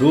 2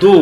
2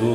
2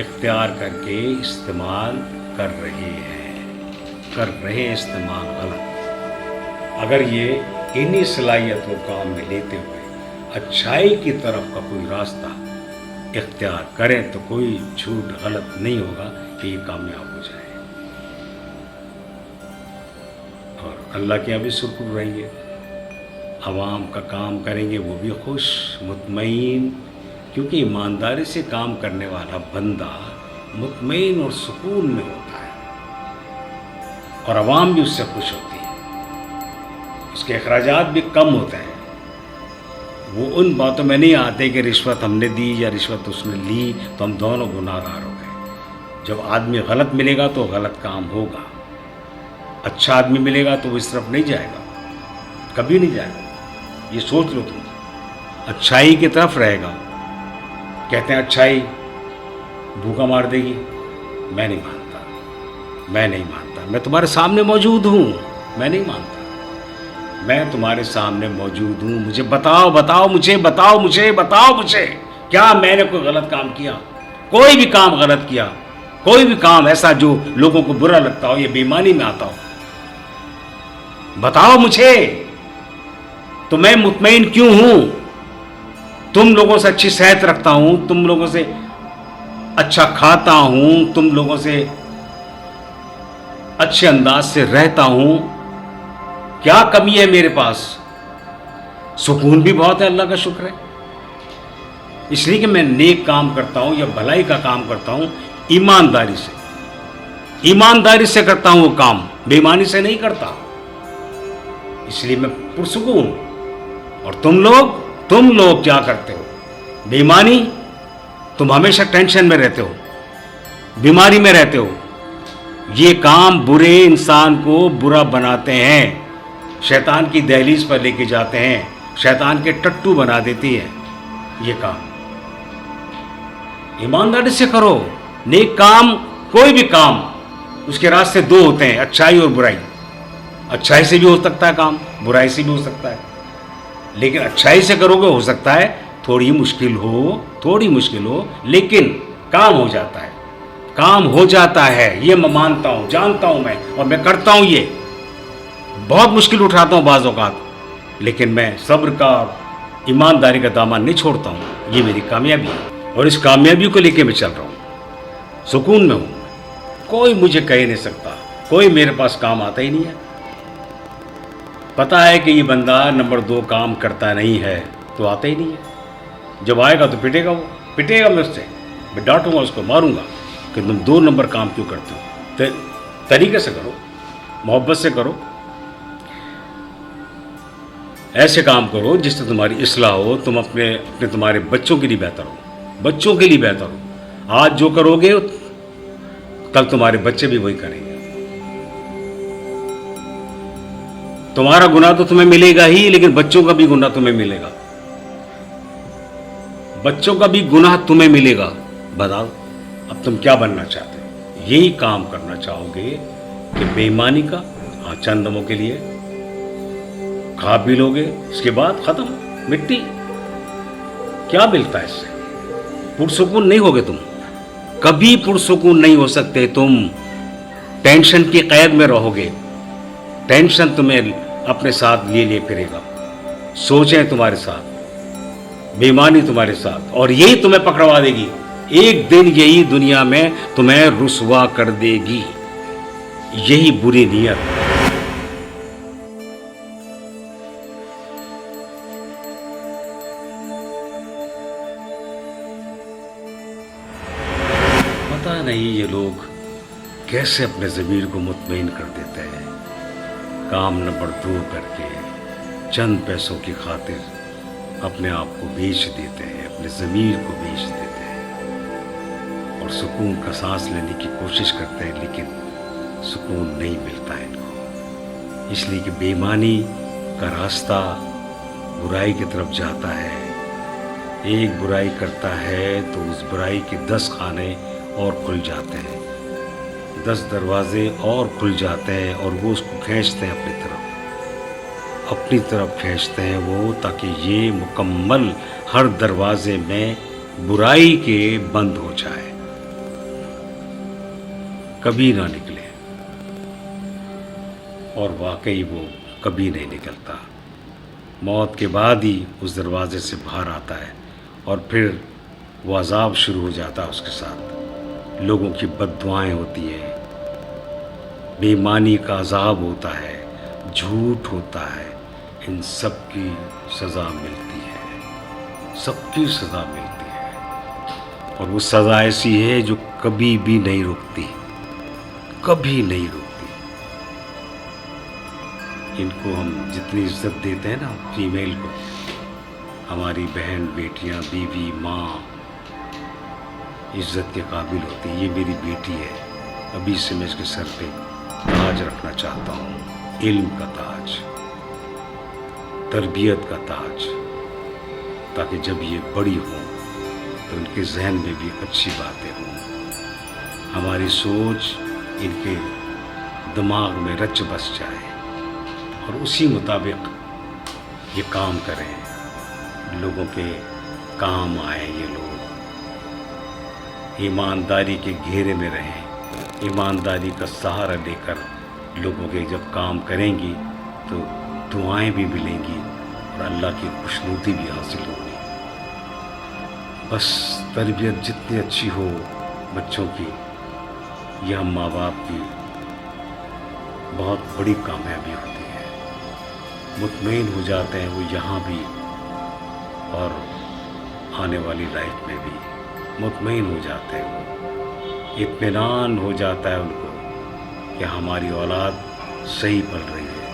اختیار کر کے استعمال کر رہے ہیں استعمال غلط۔ اگر یہ انہی صلاحیت کو کام میں لیتے ہوئے اچھائی کی طرف کا کوئی راستہ اختیار کریں تو کوئی جھوٹ غلط نہیں ہوگا کہ یہ کامیاب ہو جائے، اور اللہ کے یہاں بھی سرخر رہیں گے، عوام کا کام کریں گے وہ بھی خوش مطمئن، کیونکہ ایمانداری سے کام کرنے والا بندہ مطمئن اور سکون میں ہوتا ہے، اور عوام بھی اس سے خوش ہوتی ہے، اس کے اخراجات بھی کم ہوتے ہیں۔ وہ ان باتوں میں نہیں آتے کہ رشوت ہم نے دی یا رشوت اس نے لی تو ہم دونوں گناہ گار ہو گئے۔ جب آدمی غلط ملے گا تو غلط کام ہوگا، اچھا آدمی ملے گا تو وہ اس طرف نہیں جائے گا، کبھی نہیں جائے گا، یہ سوچ لو تم، اچھائی کی طرف رہے گا۔ کہتے ہیں اچھائی بھوکا مار دے گی، میں نہیں مانتا، میں تمہارے سامنے موجود ہوں، میں نہیں مانتا، میں تمہارے سامنے موجود ہوں، مجھے بتاؤ مجھے کیا میں نے کوئی غلط کام کیا، کوئی بھی کام غلط کیا، کوئی بھی کام ایسا جو لوگوں کو برا لگتا ہو یا بے ایمانی میں آتا ہو، بتاؤ مجھے، تو میں مطمئن کیوں ہوں؟ تم لوگوں سے اچھی صحت رکھتا ہوں، تم لوگوں سے اچھا کھاتا ہوں، تم لوگوں سے اچھے انداز سے رہتا ہوں، کیا کمی ہے میرے پاس؟ سکون بھی بہت ہے، اللہ کا شکر ہے، اس لیے کہ میں نیک کام کرتا ہوں یا بھلائی کا کام کرتا ہوں ایمانداری سے کرتا ہوں وہ کام، بے ایمانی سے نہیں کرتا، اس لیے میں پرسکون ہوں۔ اور تم لوگ کیا کرتے ہو؟ بے ایمانی، تم ہمیشہ ٹینشن میں رہتے ہو، بیماری میں رہتے ہو، یہ کام برے انسان کو برا بناتے ہیں، شیطان کی دہلیز پر لے کے جاتے ہیں، شیطان کے ٹٹو بنا دیتی ہے یہ کام۔ ایمانداری سے کرو نیک کام، کوئی بھی کام، اس کے راستے دو ہوتے ہیں، اچھائی اور برائی، اچھائی سے بھی ہو سکتا ہے کام، برائی سے بھی ہو سکتا ہے، لیکن اچھائی سے کرو گے ہو سکتا ہے تھوڑی مشکل ہو لیکن کام ہو جاتا ہے، یہ میں مانتا ہوں، جانتا ہوں میں، اور میں کرتا ہوں، یہ بہت مشکل اٹھاتا ہوں بعض اوقات، لیکن میں صبر کا، ایمانداری کا دامن نہیں چھوڑتا ہوں، یہ میری کامیابی ہے، اور اس کامیابی کو لے کے میں چل رہا ہوں، سکون میں ہوں، کوئی مجھے کہہ نہیں سکتا، کوئی میرے پاس کام آتا ہی نہیں ہے، پتا ہے کہ یہ بندہ نمبر 2 کام کرتا نہیں ہے تو آتا ہی نہیں ہے، جب آئے گا تو پٹے گا میں اس سے، میں ڈانٹوں گا اس کو، ماروں گا کہ تم 2 نمبر کام کیوں کرتے ہو، طریقے سے کرو، محبت سے کرو، ایسے کام کرو جس سے تمہاری اصلاح ہو، تم تمہارے بچوں کے لیے بہتر ہو، آج جو کرو گے کل تمہارے بچے بھی وہی کریں گے، تمہارا گناہ تو تمہیں ملے گا ہی، لیکن بچوں کا بھی گناہ تمہیں ملے گا، بتاؤ اب تم کیا بننا چاہتے ہو؟ یہی کام کرنا چاہو گے کہ بے ایمانی کا، چند دموں کے لیے کھا پی لو گے، اس کے بعد ختم، مٹی، کیا ملتا ہے اس سے؟ پرسکون نہیں ہوگے تم، کبھی پرسکون نہیں ہو سکتے تم، ٹینشن کی قید میں رہو گے، ٹینشن تمہیں اپنے ساتھ لیے پھرے گا، سوچیں تمہارے ساتھ، بے ایمانی تمہارے ساتھ، اور یہی تمہیں پکڑوا دے گی، ایک دن یہی دنیا میں تمہیں رسوا کر دے گی، یہی بری نیت۔ پتہ نہیں یہ لوگ کیسے اپنے ضمیر کو مطمئن کر دیتے ہیں، کام نمبر 2 کر کے چند پیسوں کی خاطر اپنے آپ کو بیچ دیتے ہیں، اپنے ضمیر کو بیچ دیتے ہیں، اور سکون کا سانس لینے کی کوشش کرتے ہیں، لیکن سکون نہیں ملتا ہے ان کو، اس لیے کہ بے ایمانی کا راستہ برائی کی طرف جاتا ہے، ایک برائی کرتا ہے تو اس برائی کے 10 خانے اور کھل جاتے ہیں، 10 دروازے اور کھل جاتے ہیں، اور وہ اس کو کھینچتے ہیں اپنی طرف کھینچتے ہیں وہ، تاکہ یہ مکمل ہر دروازے میں برائی کے بند ہو جائے، کبھی نہ نکلے، اور واقعی وہ کبھی نہیں نکلتا۔ موت کے بعد ہی اس دروازے سے باہر آتا ہے، اور پھر وہ عذاب شروع ہو جاتا ہے اس کے ساتھ۔ لوگوں کی بد دعائیں ہوتی ہیں، بے ایمانی کا عذاب ہوتا ہے، جھوٹ ہوتا ہے، ان سب کی سزا ملتی ہے، سب کی سزا ملتی ہے، اور وہ سزا ایسی ہے جو کبھی بھی نہیں رکتی، کبھی نہیں رکتی۔ ان کو ہم جتنی عزت دیتے ہیں نا فیمیل کو، ہماری بہن، بیٹیاں، بیوی، ماں عزت کے قابل ہوتی ہے۔ یہ میری بیٹی ہے، ابھی سے میں اس کے سر پہ تاج رکھنا چاہتا ہوں، علم کا تاج، تربیت کا تاج، تاکہ جب یہ بڑی ہوں تو ان کے ذہن میں بھی اچھی باتیں ہوں، ہماری سوچ ان کے دماغ میں رچ بس جائے، اور اسی مطابق یہ کام کریں، لوگوں کے کام آئیں، یہ لوگ ایمانداری کے گھیرے میں رہیں، ایمانداری کا سہارا لے کر لوگوں کے جب کام کریں گی تو دعائیں بھی ملیں گی اور اللہ کی خوشنودی بھی حاصل ہوگی۔ بس تربیت جتنی اچھی ہو بچوں کی، یہ ہم ماں باپ کی بہت بڑی کامیابی ہوتی ہے۔ مطمئن ہو جاتے ہیں وہ یہاں بھی اور آنے والی لائف میں بھی مطمئن ہو جاتے ہیں، وہ اطمینان ہو جاتا ہے ان کو کہ ہماری اولاد صحیح پڑھ رہی ہے،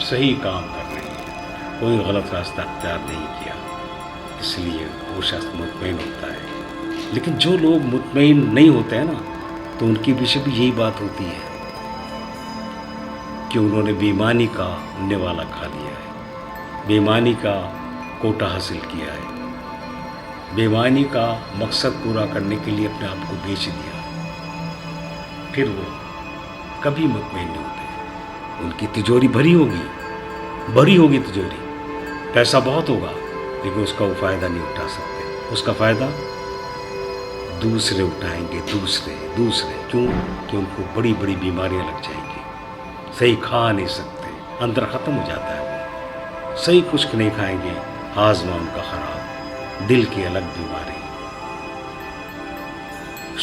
صحیح کام کر رہی ہے، کوئی غلط راستہ اختیار نہیں کیا، اس لیے وہ شخص مطمئن ہوتا ہے۔ لیکن جو لوگ مطمئن نہیں ہوتے ہیں نا، تو ان کے پیچھے بھی یہی بات ہوتی ہے کہ انہوں نے بے ایمانی کا نوالا کھا لیا ہے، بے ایمانی کا کوٹا حاصل کیا ہے، بے ایمانی کا مقصد پورا کرنے کے لیے اپنے آپ کو بیچ دیا، پھر وہ کبھی مطمئن نہیں ہوتے۔ ان کی تجوری بھری ہوگی تجوری، پیسہ بہت ہوگا، لیکن اس کا وہ فائدہ نہیں اٹھا سکتے۔ اس کا فائدہ دوسرے اٹھائیں گے، دوسرے کیوں کہ ان کو بڑی بڑی بیماریاں لگ جائیں گی، صحیح کھا نہیں سکتے، اندر ختم ہو جاتا ہے وہ، صحیح کچھ نہیں کھائیں گے، ہاضمہ ان کا خراب، دل کی الگ بیماری،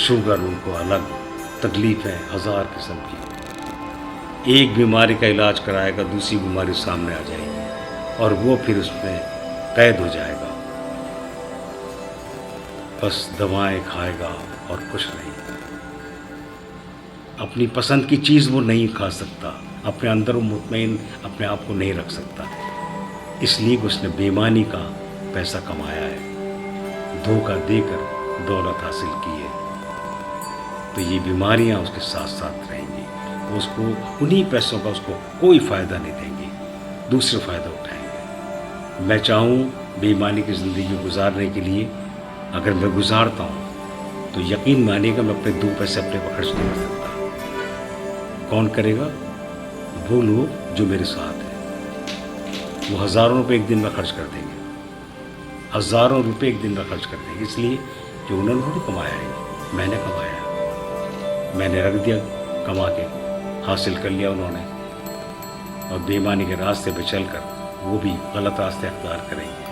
شوگر ان کو الگ، تکلیفیں ہزار قسم کی۔ ایک بیماری کا علاج کرائے گا، دوسری بیماری سامنے آ جائے گی، اور وہ پھر اس میں قید ہو جائے گا، بس دوائیں کھائے گا اور کچھ نہیں۔ اپنی پسند کی چیز وہ نہیں کھا سکتا، اپنے اندر وہ مطمئن اپنے آپ کو نہیں رکھ سکتا، اس لیے کہ اس نے بے ایمانی کا پیسہ کمایا ہے، دھوکہ دے کر دولت حاصل کی ہے، تو یہ بیماریاں اس کے ساتھ ساتھ رہیں گی، اس کو انہی پیسوں کا اس کو کوئی فائدہ نہیں دیں گی، دوسرے فائدہ اٹھائیں گے۔ میں چاہوں بے ایمانی کی زندگی گزارنے کے لیے، اگر میں گزارتا ہوں تو یقین مانیے گا میں اپنے 2 پیسے اپنے کو خرچ نہیں کر سکتا۔ کون کرے گا؟ وہ لوگ جو میرے ساتھ ہیں، وہ ہزاروں روپے ایک دن میں خرچ کر دیں گے، ہزاروں روپے ایک دن میں خرچ کر دیں گے، اس لیے کہ انہوں نے نہیں کمایا ہے، میں نے کمایا ہے، میں نے رکھ دیا، کما کے حاصل کر لیا انہوں نے، اور بے ایمانی کے راستے پہ چل کر وہ بھی غلط راستے اختیار کریں گے۔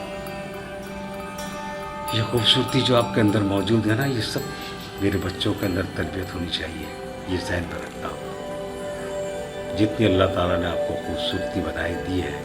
یہ خوبصورتی جو آپ کے اندر موجود ہے نا، یہ سب میرے بچوں کے اندر تربیت ہونی چاہیے، یہ ذہن میں رکھتا ہوں۔ جتنی اللہ تعالیٰ نے آپ کو خوبصورتی بنائی دی ہے،